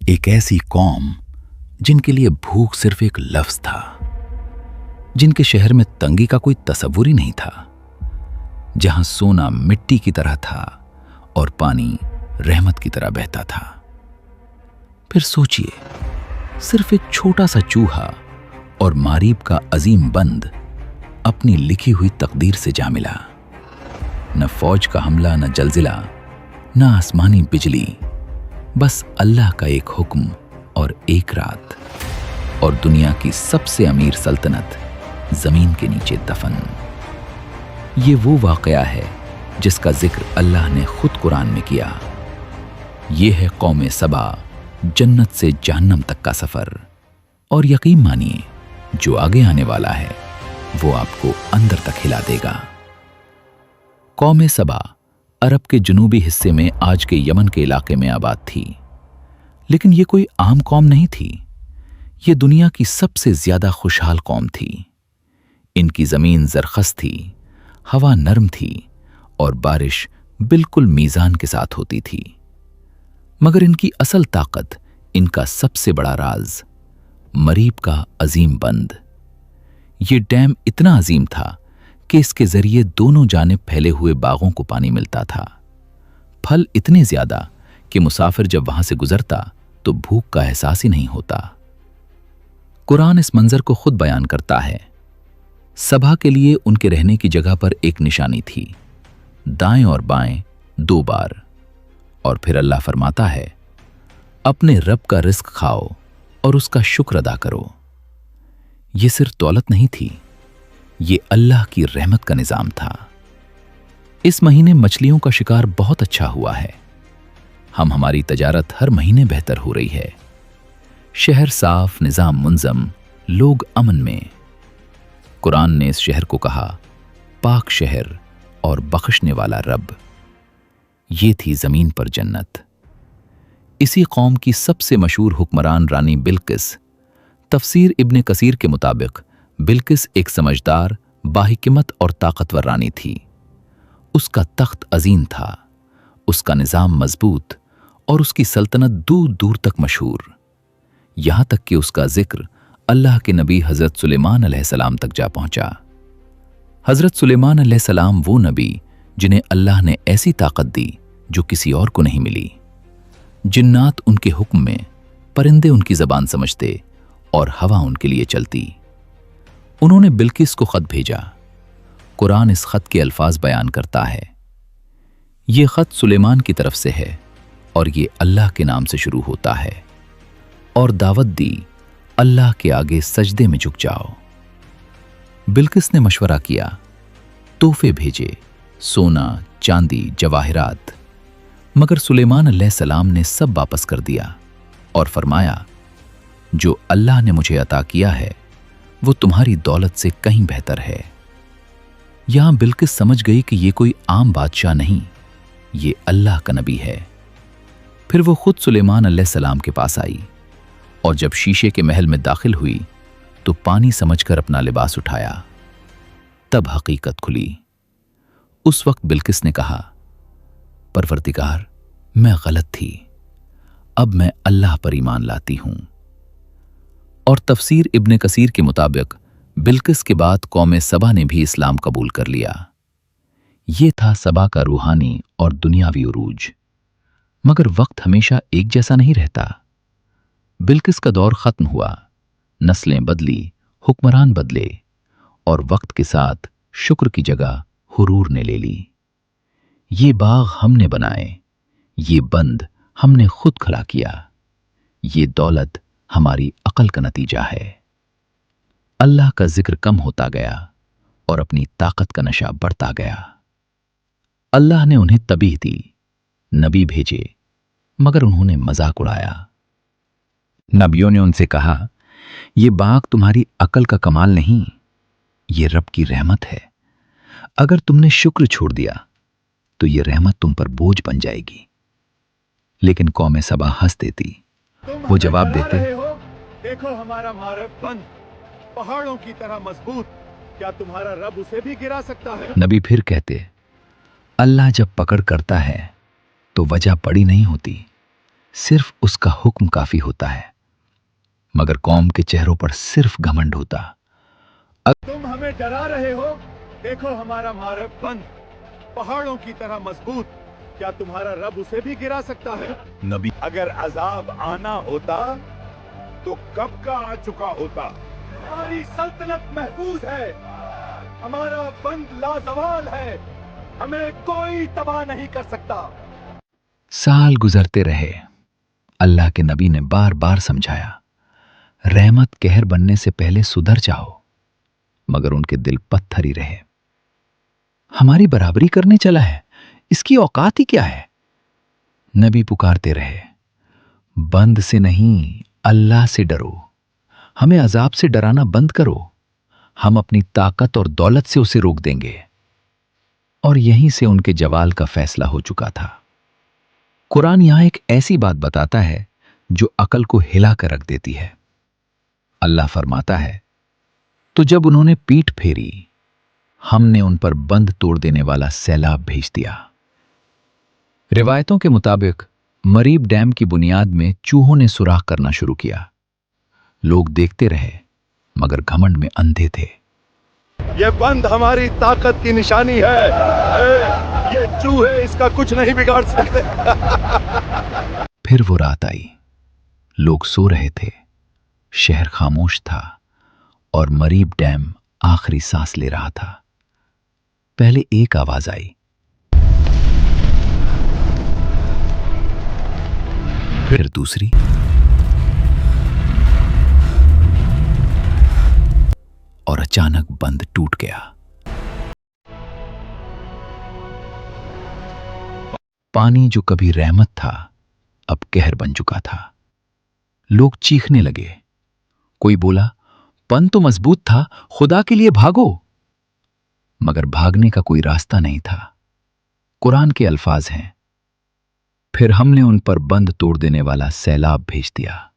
एक ऐसी कौम जिनके लिए भूख सिर्फ एक लफ्ज था, जिनके शहर में तंगी का कोई तसव्वुर ही नहीं था, जहां सोना मिट्टी की तरह था और पानी रहमत की तरह बहता था। फिर सोचिए, सिर्फ एक छोटा सा चूहा और मारीब का अजीम बंद अपनी लिखी हुई तकदीर से जा मिला। न फौज का हमला, न जलजिला, न आसमानी बिजली, बस अल्लाह का एक हुक्म और एक रात, और दुनिया की सबसे अमीर सल्तनत जमीन के नीचे दफन। ये वो वाकया है जिसका जिक्र अल्लाह ने खुद कुरान में किया। ये है कौम सबा, जन्नत से जहन्नम तक का सफर। और यकीन मानिए, जो आगे आने वाला है वो आपको अंदर तक हिला देगा। कौम सबा अरब के जनूबी हिस्से में आज के यमन के इलाके में आबाद थी। लेकिन ये कोई आम कौम नहीं थी। ये दुनिया की सबसे ज्यादा खुशहाल कौम थी। इनकी जमीन जरखस थी, हवा नरम थी और बारिश बिल्कुल मीजान के साथ होती थी। मगर इनकी असल ताकत, इनका सबसे बड़ा राज, मरीब का अजीम बंद। ये डैम इतना अजीम था कि इसके जरिए दोनों जानिब फैले हुए बागों को पानी मिलता था। फल इतने ज्यादा कि मुसाफिर जब वहां से गुजरता तो भूख का एहसास ही नहीं होता। कुरान इस मंजर को खुद बयान करता है। सबा के लिए उनके रहने की जगह पर एक निशानी थी, दाएं और बाएं 2 बार। और फिर अल्लाह फरमाता है, अपने रब का रिस्क खाओ और उसका शुक्र अदा करो। ये सिर्फ दौलत नहीं थी, ये अल्लाह की रहमत का निजाम था। इस महीने मछलियों का शिकार बहुत अच्छा हुआ है। हमारी तजारत हर महीने बेहतर हो रही है। शहर साफ, निजाम मुंजम, लोग अमन में। कुरान ने इस शहर को कहा पाक शहर और बख्शने वाला रब। ये थी जमीन पर जन्नत। इसी कौम की सबसे मशहूर हुक्मरान रानी बिल्किस। तफसीर इब्ने कसीर के मुताबिक बिल्किस एक समझदार, बाहिकमत और ताकतवर रानी थी। उसका तख्त अजीम था, उसका निजाम मजबूत और उसकी सल्तनत दूर दूर तक मशहूर। यहां तक कि उसका जिक्र अल्लाह के नबी हजरत सुलेमान अलैहिस्सलाम तक जा पहुंचा। हजरत सुलेमान अलैहिस्सलाम वो नबी जिन्हें अल्लाह ने ऐसी ताकत दी जो किसी और को नहीं मिली। जिन्नात उनके हुक्म में, परिंदे उनकी जबान समझते और हवा उनके लिए चलती। उन्होंने बिल्किस को खत भेजा। कुरान इस खत के अल्फाज बयान करता है। ये खत सुलेमान की तरफ से है और ये अल्लाह के नाम से शुरू होता है। और दावत दी, अल्लाह के आगे सजदे में झुक जाओ। बिल्किस ने मशवरा किया, तोहफे भेजे, सोना, चांदी, जवाहिरात। मगर सुलेमान अलैहिस्सलाम ने सब वापस कर दिया और फरमाया, जो अल्लाह ने मुझे अता किया है वो तुम्हारी दौलत से कहीं बेहतर है। यहां बिल्किस समझ गई कि ये कोई आम बादशाह नहीं, ये अल्लाह का नबी है। फिर वो खुद सुलेमान अलैहिस्सलाम के पास आई और जब शीशे के महल में दाखिल हुई तो पानी समझकर अपना लिबास उठाया। तब हकीकत खुली। उस वक्त बिल्किस ने कहा, परवरदिगार, मैं गलत थी, अब मैं अल्लाह पर ईमान लाती हूं। और तफसीर इब्ने कसीर के मुताबिक बिल्किस के बाद कौम सबा ने भी इस्लाम कबूल कर लिया। ये था सबा का रूहानी और दुनियावी उरूज। मगर वक्त हमेशा एक जैसा नहीं रहता। बिल्किस का दौर खत्म हुआ, नस्लें बदली, हुक्मरान बदले और वक्त के साथ शुक्र की जगह हुरूर ने ले ली। ये बाग हमने बनाए, ये बंद हमने खुद खड़ा किया, ये दौलत हमारी अकल का नतीजा है। अल्लाह का जिक्र कम होता गया और अपनी ताकत का नशा बढ़ता गया। अल्लाह ने उन्हें तबीह दी, नबी भेजे, मगर उन्होंने मजाक उड़ाया। नबियों ने उनसे कहा, यह बाग तुम्हारी अकल का कमाल नहीं, ये रब की रहमत है। अगर तुमने शुक्र छोड़ दिया तो ये रहमत तुम पर बोझ बन जाएगी। लेकिन कौम सबा हंस देती। वो जवाब देते, देखो हमारा मारब बंद पहाड़ों की तरह मजबूत, क्या तुम्हारा रब उसे भी गिरा सकता है? नबी फिर कहते, अल्लाह जब पकड़ करता है तो वजह बड़ी नहीं होती, सिर्फ उसका हुक्म काफी होता है, मगर कौम के चेहरों पर सिर्फ घमंड होता। तुम हमें डरा रहे हो, देखो हमारा मारब बंद पहाड़ों की तरह मजबूत, क्या तुम्हारा रब उसे भी गिरा सकता है? नबी अगर अजाब आना होता तो कब का आ चुका होता। हमारी सल्तनत महफूज है, हमारा बंद लाजवाल है, हमें कोई तबाह नहीं कर सकता। साल गुजरते रहे। अल्लाह के नबी ने बार बार समझाया, रहमत कहर बनने से पहले सुधर जाओ, मगर उनके दिल पत्थर ही रहे। हमारी बराबरी करने चला है, इसकी औकात ही क्या है? नबी पुकारते रहे, बंद से नहीं, अल्लाह से डरो। हमें अजाब से डराना बंद करो, हम अपनी ताकत और दौलत से उसे रोक देंगे। और यहीं से उनके जवाल का फैसला हो चुका था। कुरान यहां एक ऐसी बात बताता है जो अकल को हिला कर रख देती है। अल्लाह फरमाता है, तो जब उन्होंने पीठ फेरी, हमने उन पर बंद तोड़ देने वाला सैलाब भेज दिया। रिवायतों के मुताबिक मरीब डैम की बुनियाद में चूहों ने सुराख करना शुरू किया। लोग देखते रहे, मगर घमंड में अंधे थे। ये बंद हमारी ताकत की निशानी है, ये चूहे इसका कुछ नहीं बिगाड़ सकते। फिर वो रात आई, लोग सो रहे थे, शहर खामोश था और मरीब डैम आखिरी सांस ले रहा था। पहले एक आवाज आई, फिर दूसरी, और अचानक बंद टूट गया। पानी जो कभी रहमत था, अब कहर बन चुका था। लोग चीखने लगे। कोई बोला, बंद तो मजबूत था, खुदा के लिए भागो। मगर भागने का कोई रास्ता नहीं था। कुरान के अल्फाज हैं, फिर हमने उन पर बंद तोड़ देने वाला सैलाब भेज दिया।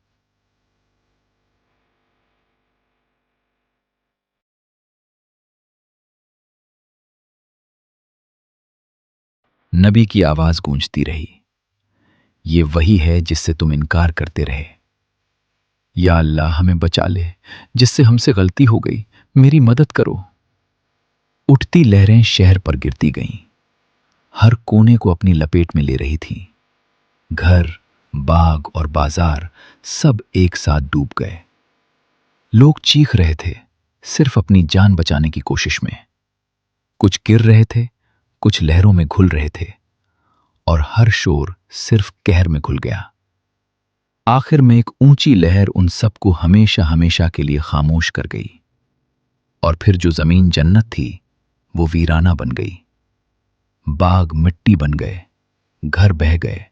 नबी की आवाज गूंजती रही, ये वही है जिससे तुम इनकार करते रहे। या अल्लाह, हमें बचा ले, जिससे हमसे गलती हो गई, मेरी मदद करो। उठती लहरें शहर पर गिरती गईं, हर कोने को अपनी लपेट में ले रही थीं। घर, बाग और बाजार सब एक साथ डूब गए। लोग चीख रहे थे, सिर्फ अपनी जान बचाने की कोशिश में। कुछ गिर रहे थे, कुछ लहरों में घुल रहे थे, और हर शोर सिर्फ कहर में घुल गया। आखिर में एक ऊंची लहर उन सबको हमेशा हमेशा के लिए खामोश कर गई। और फिर जो जमीन जन्नत थी, वो वीराना बन गई। बाग मिट्टी बन गए, घर बह गए,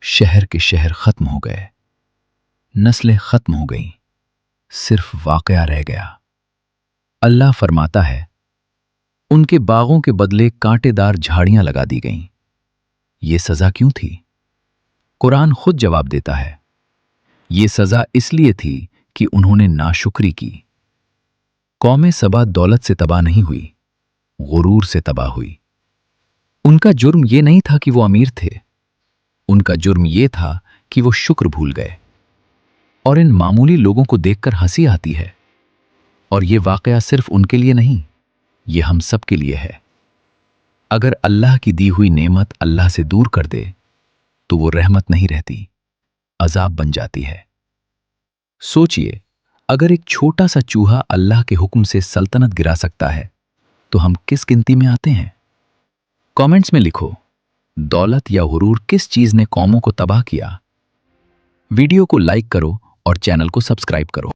शहर के शहर खत्म हो गए, नस्लें खत्म हो गईं, सिर्फ वाकया रह गया। अल्लाह फरमाता है, उनके बागों के बदले कांटेदार झाड़ियां लगा दी गईं। ये सजा क्यों थी? कुरान खुद जवाब देता है, ये सजा इसलिए थी कि उन्होंने नाशुक्री की। कौमे सबा दौलत से तबाह नहीं हुई, गुरूर से तबाह हुई। उनका जुर्म यह नहीं था कि वो अमीर थे, उनका जुर्म यह था कि वो शुक्र भूल गए। और इन मामूली लोगों को देखकर हंसी आती है। और ये वाकया सिर्फ उनके लिए नहीं, ये हम सब के लिए है। अगर अल्लाह की दी हुई नेमत अल्लाह से दूर कर दे, तो वो रहमत नहीं रहती, अजाब बन जाती है। सोचिए, अगर एक छोटा सा चूहा अल्लाह के हुक्म से सल्तनत गिरा सकता है, तो हम किस गिनती में आते हैं? कमेंट्स में लिखो, दौलत या गुरूर किस चीज ने कौमों को तबाह किया? वीडियो को लाइक करो और चैनल को सब्सक्राइब करो।